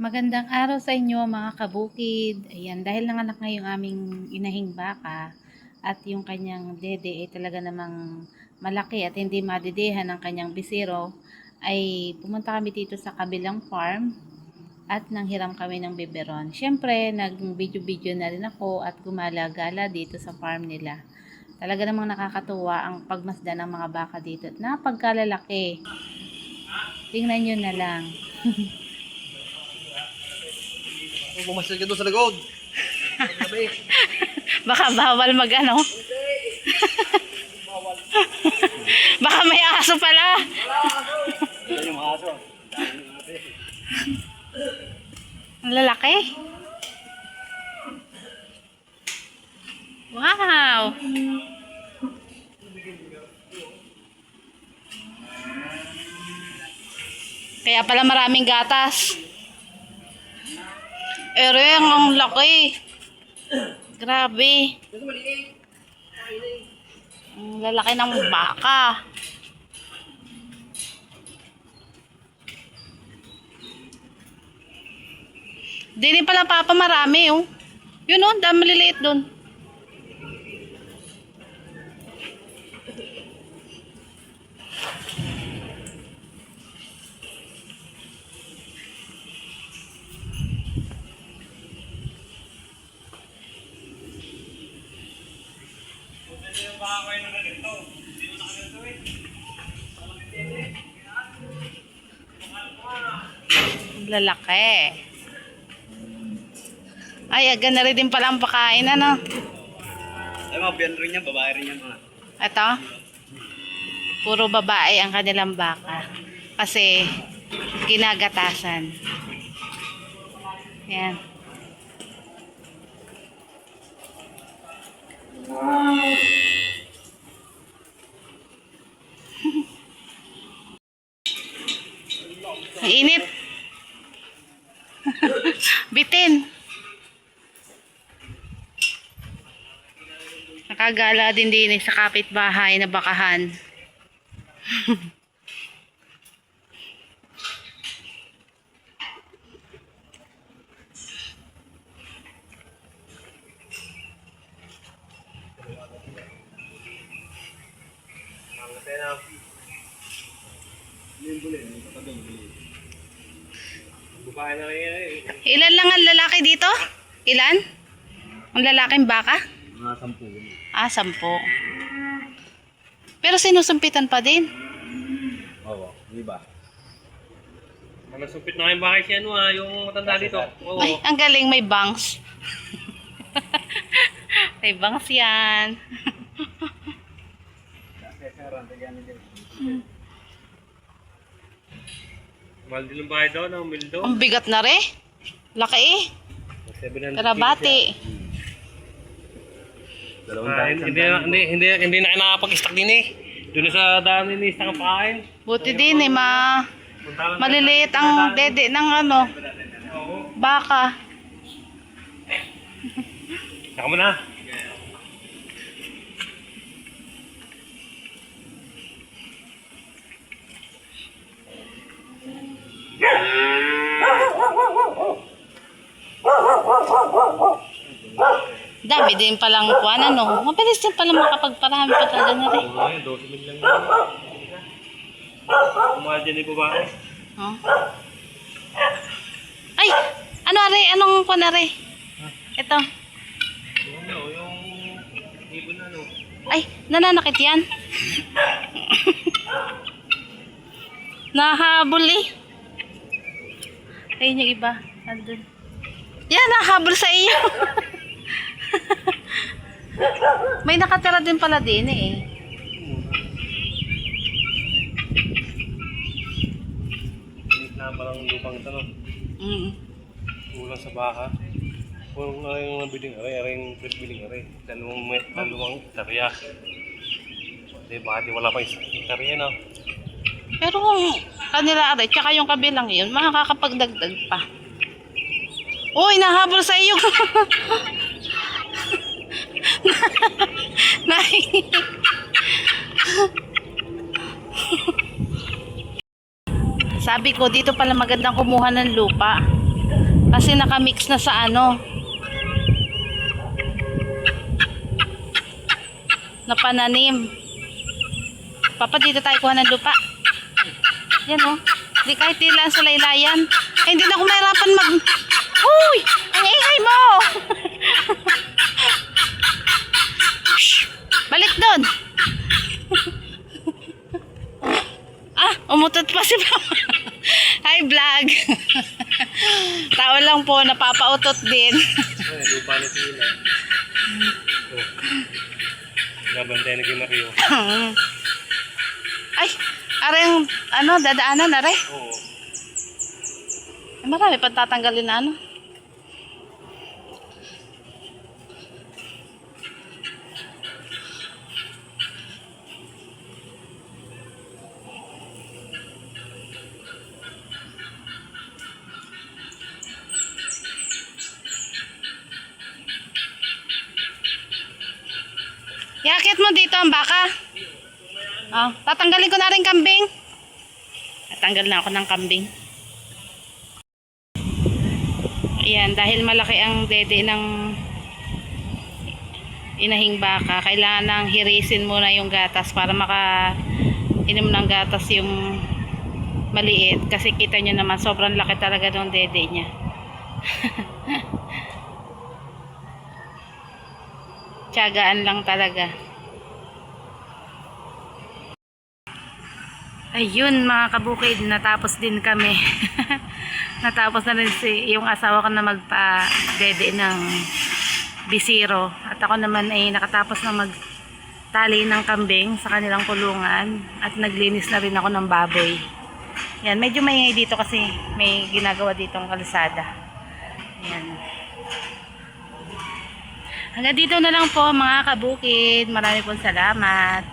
Magandang araw sa inyo mga kabukid. Ayan, dahil nanganak nga yung aming inahing baka at yung kanyang dede ay talaga namang malaki at hindi madidehan ng kanyang bisiro, ay pumunta kami dito sa kabilang farm at nanghiram kami ng biberon. Siyempre, nag-video-video na rin ako at gumala-gala dito sa farm nila. Talaga namang nakakatuwa ang pagmasdan ng mga baka dito at napagkalalaki. Tingnan nyo na lang. Pumasal ka doon sa likod. Baka bawal mag-ano. Baka may aso pala. Yan yung aso. Ang lalaki. Wow. Kaya pala maraming gatas. Ereng, ang laki. Grabe. Ang lalaki ng baka. Dini pala papa marami oh. Yun oh, dami maliliit dun. Lalaki. Ay, agad na rin din pala ang pakain, ano? Ay, mga biyan rin yan, babae rin yan mga. Ito? Puro babae ang kanilang baka. Kasi, ginagatasan. Yan. Mainit. Bitin. Nakagala din sa kapitbahay na bakahan. Babae na rin yan eh. Ilan lang ang lalaki dito? Ilan? Ang lalaking baka? Mga 10. Ah, 10. Pero sinusumpitan pa din. Oo, di ba? Nasumpit na kayo bakit yan yung matanda dito. Oo. Ay, ang galing, may bangs. May bangs yan. Mahal din ang bahay daw, na umildo. Ang bigat na rin. Laki eh. 700 Karabati. Hindi na kayo nakapag-stock din eh. Doon na sa daan ni-stock ang pakain. Buti din eh, maliliit ang dede ng ano, baka. Saka mo na. Dami din palang kuwan, ano. Mabilis din pala makapagparami pa talaga na rin. Oo, 12 lang yan. Mahal dyan yung babae. Huh? Ay! Ano are? Anong kuwan are? Ito. Yung ibon na Ay! Nananakit yan. Nahabol eh. Ayun yung iba. Andun. Yan, nahabol sa iyo. May nakatira din pala din eh. Init na palang lupang ito, no? Ulang sa baka. Kung ano yung nabiling aray yung biling aray. Dalawang hektarya. Hindi, baka di wala pa isang hektarya, no? Pero kung kanila aray, tsaka yung kabilang yun, makakapagdagdag pa. Uy, nahabol sa iyo. Sabi ko, dito pala magandang kumuha ng lupa. Kasi nakamix na sa ano. Na pananim. Papa, dito tayo kuha ng lupa. Yan oh. Di kahit tila sa laylayan. Ay, hindi na ako mahirapan mag... Uy! Ang ingay mo! Shh! Balik doon! Ah, umutot pa si Papa. Hi, vlog! Tao lang po, napapautot din. Ay, lupa na sila. Oh. Nabantay na kay Mario. Ay, areng, ano, dadaanan, are? Oo. Ay, marami pang tatanggalin na ano. Yakit mo dito ang baka. Oh, tatanggalin ko na rin kambing. Tatanggal na ako ng kambing. Ayan, dahil malaki ang dede ng inahing baka, kailangan nang hirisin muna yung gatas para maka-inom ng gatas yung maliit. Kasi kita nyo naman, sobrang laki talaga ng dede niya. Tiyagaan lang talaga. Ayun mga kabukid, natapos din kami. Natapos na rin yung asawa ko na magpa-dede ng bisiro. At ako naman ay nakatapos na magtali ng kambing sa kanilang kulungan. At naglinis na rin ako ng baboy. Yan, medyo maingay dito kasi may ginagawa ditong kalsada. Yan. Hanggang dito na lang po mga kabukid. Marami pong salamat.